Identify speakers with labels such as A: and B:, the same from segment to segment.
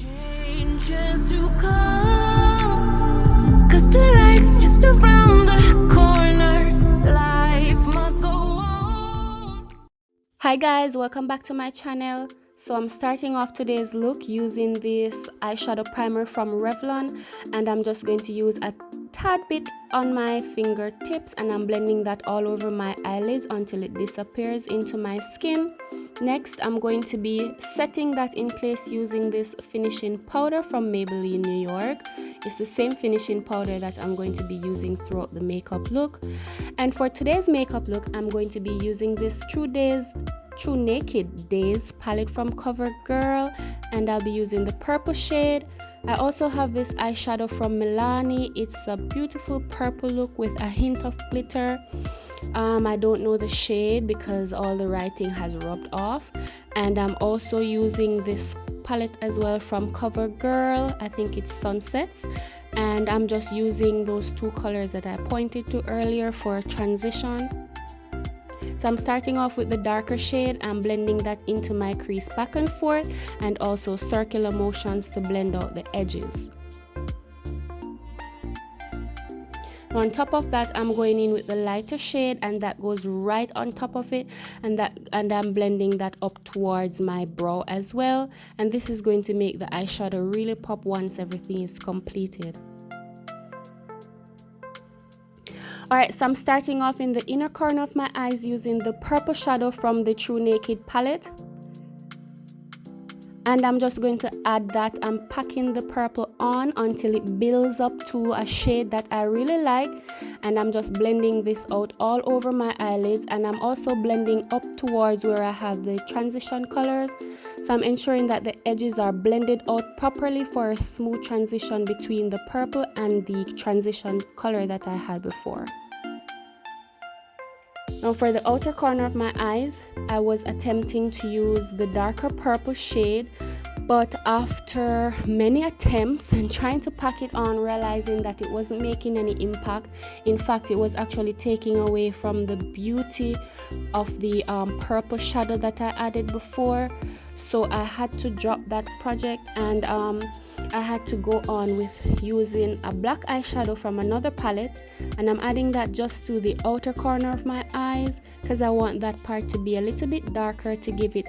A: Changes to come, 'cause the light's just around the corner. Life must go on.
B: Hi guys, welcome back to my channel. So I'm starting off today's look using this eyeshadow primer from Revlon, and I'm just going to use a tad bit on my fingertips, and I'm blending that all over my eyelids until it disappears into my skin. Next, I'm going to be setting that in place using this finishing powder from Maybelline New York. It's the same finishing powder that I'm going to be using throughout the makeup look. And for today's makeup look, I'm going to be using this True Naked Days palette from CoverGirl, and I'll be using the purple shade. I also have this eyeshadow from Milani. It's a beautiful purple look with a hint of glitter. I don't know the shade because all the writing has rubbed off. And I'm also using this palette as well from CoverGirl. I think it's Sunsets, and I'm just using those two colors that I pointed to earlier for transition. So I'm starting off with the darker shade. I'm blending that into my crease back and forth, and also circular motions to blend out the edges. On top of that, I'm going in with the lighter shade, and that goes right on top of it, and I'm blending that up towards my brow as well. And this is going to make the eyeshadow really pop once everything is completed. Alright, so I'm starting off in the inner corner of my eyes using the purple shadow from the True Naked palette. And I'm just going to add that. I'm packing the purple on until it builds up to a shade that I really like. And I'm just blending this out all over my eyelids. And I'm also blending up towards where I have the transition colors. So I'm ensuring that the edges are blended out properly for a smooth transition between the purple and the transition color that I had before. Now for the outer corner of my eyes, I was attempting to use the darker purple shade, but after many attempts and trying to pack it on, realizing that it wasn't making any impact. In fact, it was actually taking away from the beauty of the purple shadow that I added before. So I had to drop that project, and I had to go on with using a black eyeshadow from another palette, and I'm adding that just to the outer corner of my eyes because I want that part to be a little bit darker to give it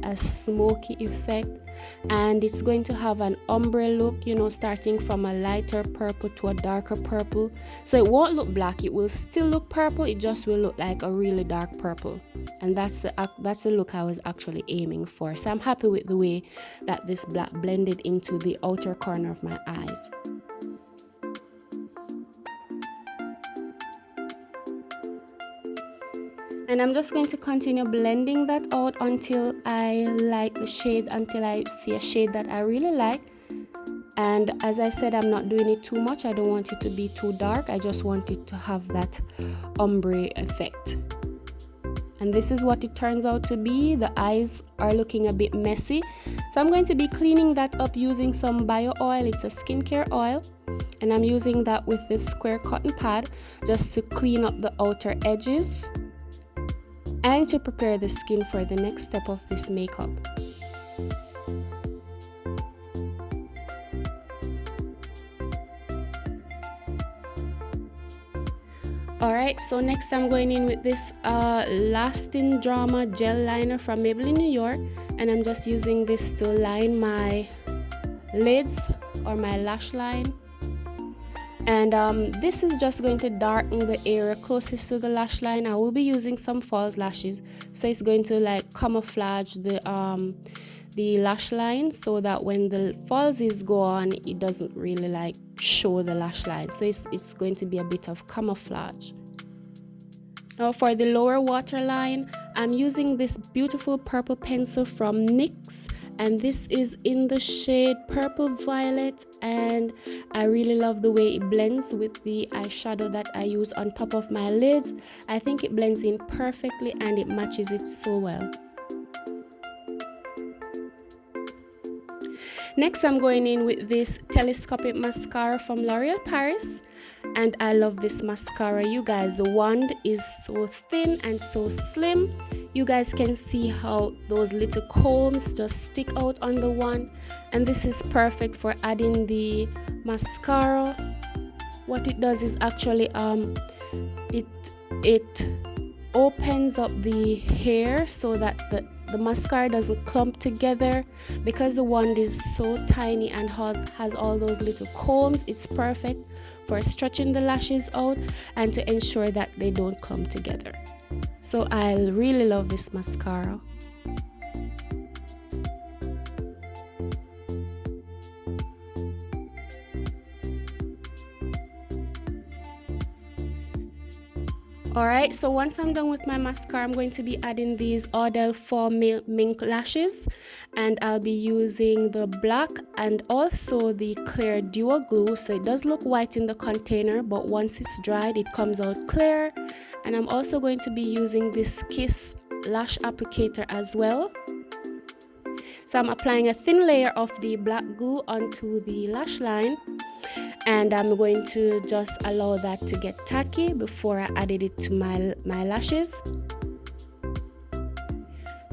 B: a smoky effect. And it's going to have an ombre look, you know, starting from a lighter purple to a darker purple. So it won't look black, it will still look purple, it just will look like a really dark purple. And that's the look I was actually aiming for. So I'm happy with the way that this black blended into the outer corner of my eyes. And I'm just going to continue blending that out until I like the shade, until I see a shade that I really like. And as I said, I'm not doing it too much. I don't want it to be too dark. I just want it to have that ombre effect. And this is what it turns out to be. The eyes are looking a bit messy. So I'm going to be cleaning that up using some bio oil. It's a skincare oil. And I'm using that with this square cotton pad just to clean up the outer edges and to prepare the skin for the next step of this makeup. Alright, so next I'm going in with this Lasting Drama gel liner from Maybelline New York, and I'm just using this to line my lids or my lash line. And this is just going to darken the area closest to the lash line. I will be using some false lashes, so it's going to like camouflage the lash line, so that when the falsies go on, it doesn't really like show the lash line. So it's going to be a bit of camouflage. Now for the lower waterline, I'm using this beautiful purple pencil from NYX, and this is in the shade Purple Violet, and I really love the way it blends with the eyeshadow that I use on top of my lids. I think it blends in perfectly and it matches it so well. Next, I'm going in with this telescopic mascara from L'Oreal Paris, and I love this mascara, you guys. The wand is so thin and so slim. You guys can see how those little combs just stick out on the one, and this is perfect for adding the mascara. What it does is actually it opens up the hair so that the mascara doesn't clump together. Because the wand is so tiny and has all those little combs, it's perfect for stretching the lashes out and to ensure that they don't clump together. So I really love this mascara. Alright, so once I'm done with my mascara, I'm going to be adding these Ardell 4 Mink lashes, and I'll be using the black and also the clear duo glue. So it does look white in the container, but once it's dried it comes out clear. And I'm also going to be using this Kiss lash applicator as well. So I'm applying a thin layer of the black glue onto the lash line, and I'm going to just allow that to get tacky before I added it to my lashes.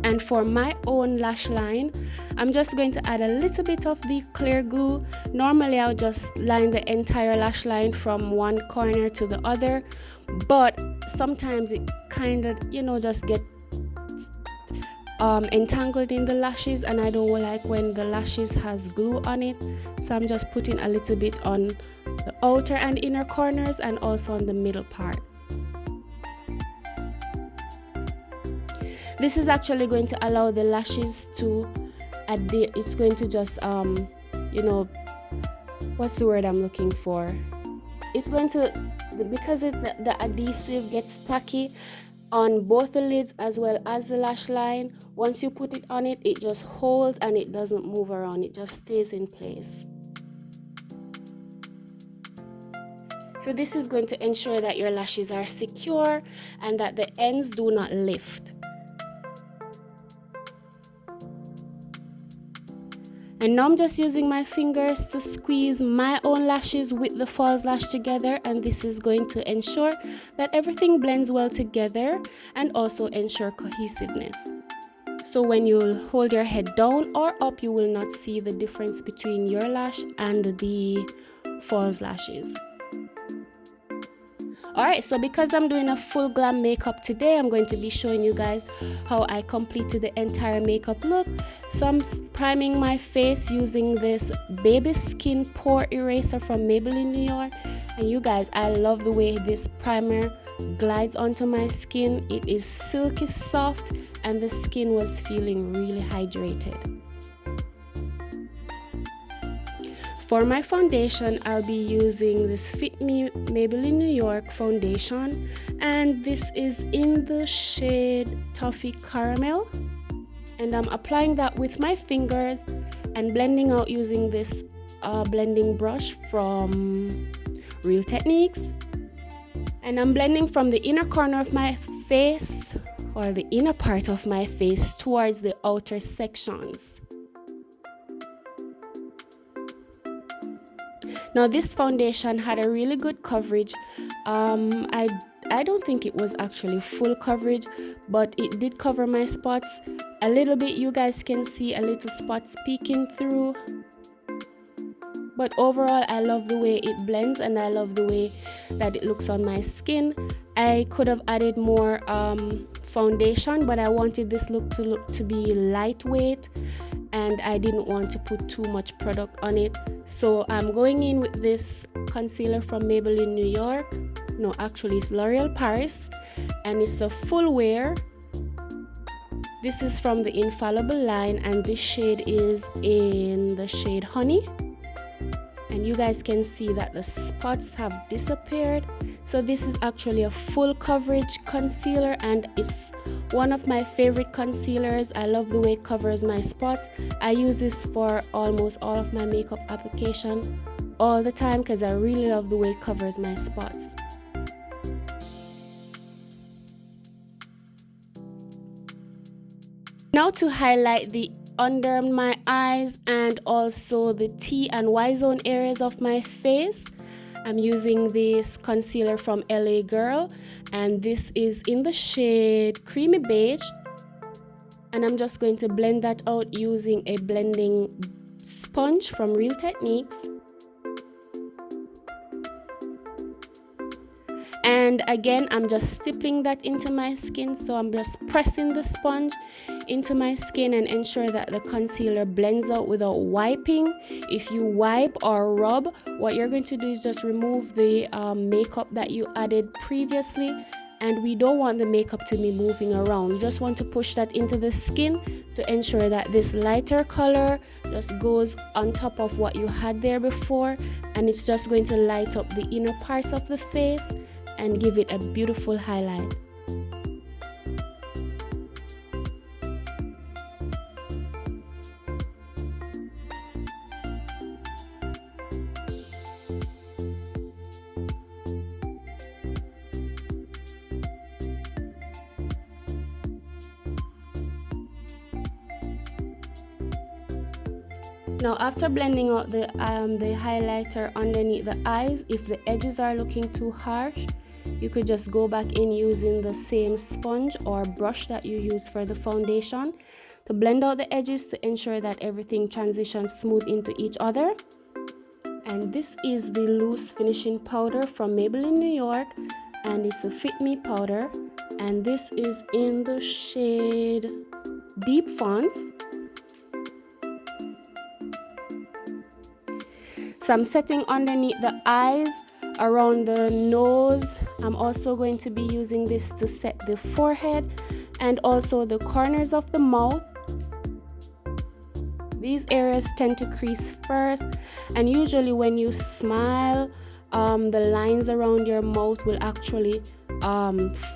B: And for my own lash line, I'm just going to add a little bit of the clear glue. Normally I'll just line the entire lash line from one corner to the other, but sometimes it kind of, just get entangled in the lashes, and I don't like when the lashes has glue on it. So I'm just putting a little bit on the outer and inner corners and also on the middle part. This is actually going to allow the lashes to adhere. It's going to just what's the word I'm looking for? It's going to, because the adhesive gets tacky on both the lids as well as the lash line. Once you put it on it, it just holds and it doesn't move around, it just stays in place. So this is going to ensure that your lashes are secure and that the ends do not lift. And now I'm just using my fingers to squeeze my own lashes with the false lash together, and this is going to ensure that everything blends well together and also ensure cohesiveness. So when you hold your head down or up, you will not see the difference between your lash and the false lashes. Alright, so because I'm doing a full glam makeup today, I'm going to be showing you guys how I completed the entire makeup look. So I'm priming my face using this baby skin pore eraser from Maybelline New York. And you guys, I love the way this primer glides onto my skin. It is silky soft and the skin was feeling really hydrated. For my foundation, I'll be using this Fit Me Maybelline New York foundation, and this is in the shade Toffee Caramel. And I'm applying that with my fingers and blending out using this blending brush from Real Techniques. And I'm blending from the inner corner of my face, or the inner part of my face, towards the outer sections. Now this foundation had a really good coverage. I don't think it was actually full coverage, but it did cover my spots a little bit. You guys can see a little spots peeking through. But overall, I love the way it blends and I love the way that it looks on my skin. I could have added more foundation, but I wanted this look to be lightweight, and I didn't want to put too much product on it. So I'm going in with this concealer from Maybelline New York. No, actually it's L'Oreal Paris, and it's a full wear. This is from the Infallible line, and this shade is in the shade Honey. And you guys can see that the spots have disappeared. So this is actually a full coverage concealer, and it's one of my favorite concealers. I love the way it covers my spots. I use this for almost all of my makeup application all the time because I really love the way it covers my spots. Now to highlight the under my eyes and also the T and Y zone areas of my face, I'm using this concealer from LA Girl, and this is in the shade Creamy Beige. And I'm just going to blend that out using a blending sponge from Real Techniques. And again, I'm just stippling that into my skin, so I'm just pressing the sponge into my skin and ensure that the concealer blends out without wiping. If you wipe or rub, what you're going to do is just remove the makeup that you added previously, and we don't want the makeup to be moving around. We just want to push that into the skin to ensure that this lighter color just goes on top of what you had there before, and it's just going to light up the inner parts of the face and give it a beautiful highlight. Now after blending out the highlighter underneath the eyes, if the edges are looking too harsh, you could just go back in using the same sponge or brush that you use for the foundation to blend out the edges to ensure that everything transitions smooth into each other. And this is the loose finishing powder from Maybelline New York, and it's a Fit Me powder, and this is in the shade Deep Fonts. So I'm setting underneath the eyes, around the nose. I'm also going to be using this to set the forehead and also the corners of the mouth. These areas tend to crease first, and usually when you smile, the lines around your mouth will actually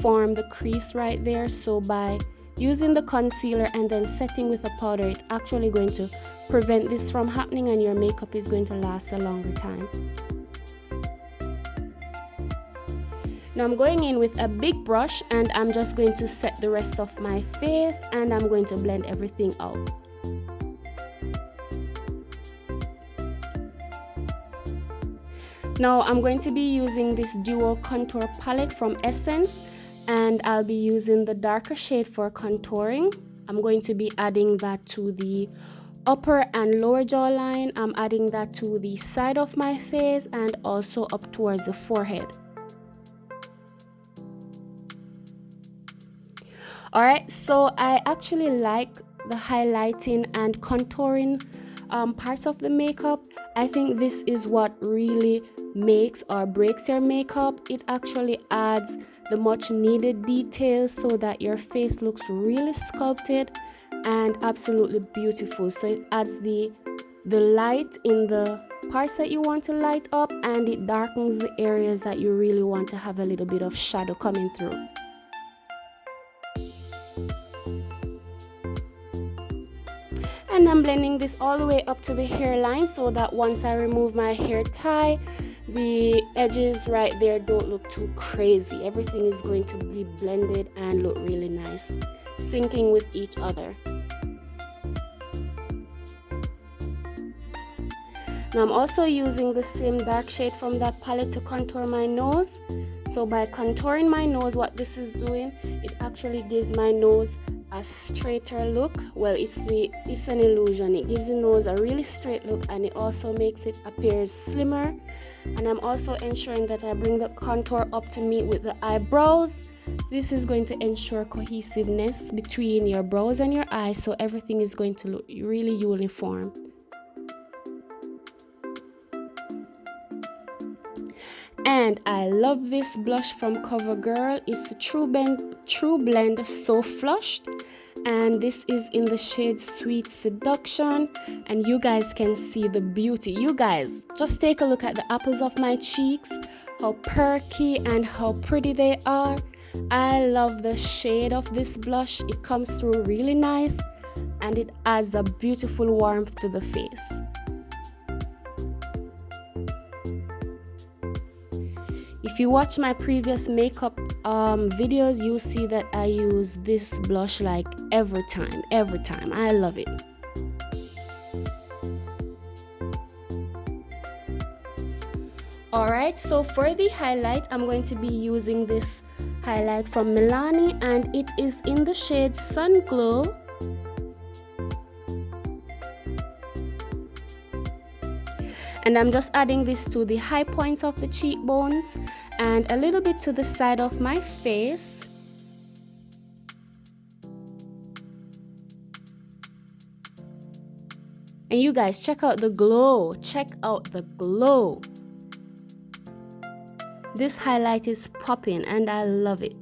B: form the crease right there. So by using the concealer and then setting with a powder, it's actually going to prevent this from happening, and your makeup is going to last a longer time. Now I'm going in with a big brush, and I'm just going to set the rest of my face, and I'm going to blend everything out. Now I'm going to be using this duo contour palette from Essence, and I'll be using the darker shade for contouring. I'm going to be adding that to the upper and lower jawline. I'm adding that to the side of my face and also up towards the forehead. Alright, so I actually like the highlighting and contouring parts of the makeup. I think this is what really makes or breaks your makeup. It actually adds the much needed details so that your face looks really sculpted and absolutely beautiful. So it adds the light in the parts that you want to light up, and it darkens the areas that you really want to have a little bit of shadow coming through. And I'm blending this all the way up to the hairline so that once I remove my hair tie, the edges right there don't look too crazy. Everything is going to be blended and look really nice, syncing with each other. Now I'm also using the same dark shade from that palette to contour my nose. So by contouring my nose, what this is doing, it actually gives my nose a straighter look. Well, it's an illusion. It gives the nose a really straight look, and it also makes it appear slimmer. And I'm also ensuring that I bring the contour up to meet with the eyebrows. This is going to ensure cohesiveness between your brows and your eyes, so everything is going to look really uniform. And I love this blush from CoverGirl. It's the True Blend So Flushed, and this is in the shade Sweet Seduction, and you guys can see the beauty. You guys, just take a look at the apples of my cheeks, how perky and how pretty they are. I love the shade of this blush. It comes through really nice, and it adds a beautiful warmth to the face. If you watch my previous makeup videos, you'll see that I use this blush like every time. I love it. Alright, so for the highlight, I'm going to be using this highlight from Milani, and it is in the shade Sun Glow. And I'm just adding this to the high points of the cheekbones and a little bit to the side of my face. And you guys, check out the glow. Check out the glow. This highlight is popping and I love it.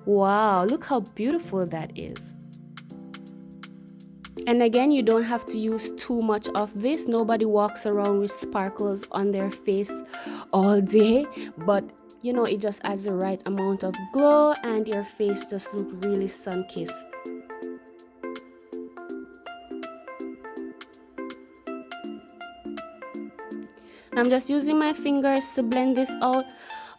B: Wow, look how beautiful that is. And again, you don't have to use too much of this. Nobody walks around with sparkles on their face all day, but you know, it just adds the right amount of glow and your face just look really sun-kissed. I'm just using my fingers to blend this out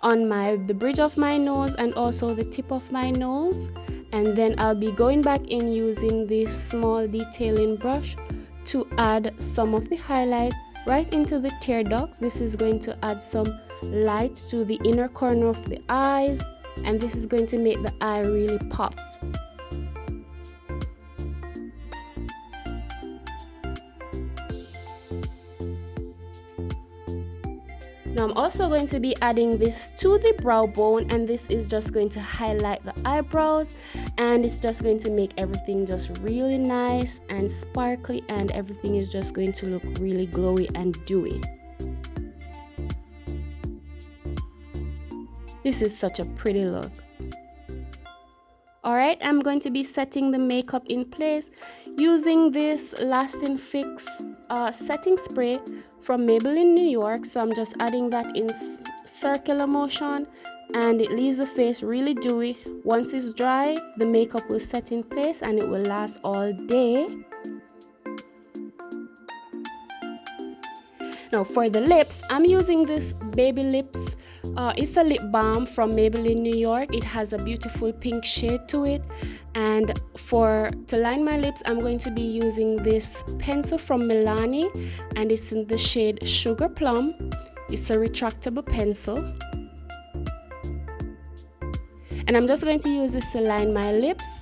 B: on the bridge of my nose and also the tip of my nose, and then I'll be going back in using this small detailing brush to add some of the highlight right into the tear ducts. This is going to add some light to the inner corner of the eyes, and this is going to make the eye really pops. Now I'm also going to be adding this to the brow bone, and this is just going to highlight the eyebrows, and it's just going to make everything just really nice and sparkly, and everything is just going to look really glowy and dewy. This is such a pretty look. Alright, I'm going to be setting the makeup in place using this Lasting Fix setting spray from Maybelline New York. So I'm just adding that in circular motion, and it leaves the face really dewy. Once it's dry, the makeup will set in place and it will last all day. Now for the lips, I'm using this Baby Lips. It's a lip balm from Maybelline New York. It has a beautiful pink shade to it. And to line my lips, I'm going to be using this pencil from Milani, and it's in the shade Sugar Plum. It's a retractable pencil. And I'm just going to use this to line my lips.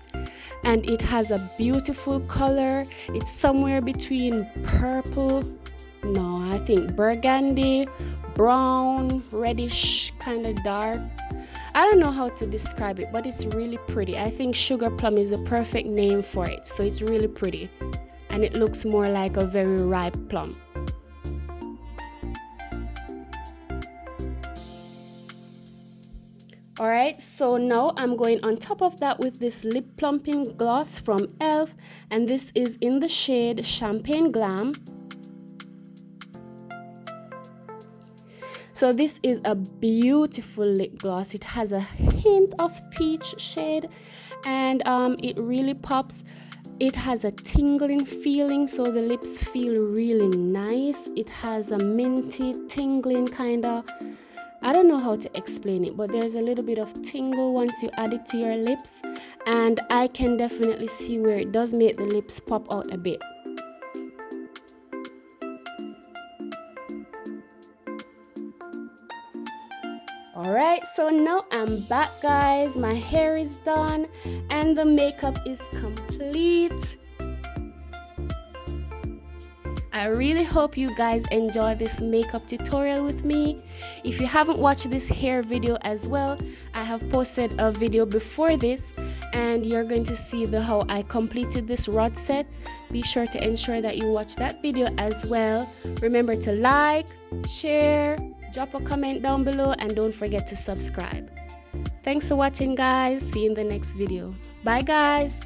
B: And it has a beautiful color. It's somewhere between purple, no, I think burgundy, brown, reddish, kind of dark. I don't know how to describe it, but it's really pretty. I think Sugar Plum is the perfect name for it. So it's really pretty, and it looks more like a very ripe plum. Alright, so now I'm going on top of that with this lip plumping gloss from e.l.f. and this is in the shade Champagne Glam. So this is a beautiful lip gloss. It has a hint of peach shade, and it really pops. It has a tingling feeling, so the lips feel really nice. It has a minty tingling kind of, I don't know how to explain it, but there's a little bit of tingle once you add it to your lips, and I can definitely see where it does make the lips pop out a bit. Alright, so now I'm back, guys. My hair is done and the makeup is complete. I really hope you guys enjoy this makeup tutorial with me. If you haven't watched this hair video as well, I have posted a video before this, and you're going to see how I completed this rod set. Be sure to ensure that you watch that video as well. Remember to like, share, drop a comment down below, and don't forget to subscribe. Thanks for watching, guys. See you in the next video. Bye, guys.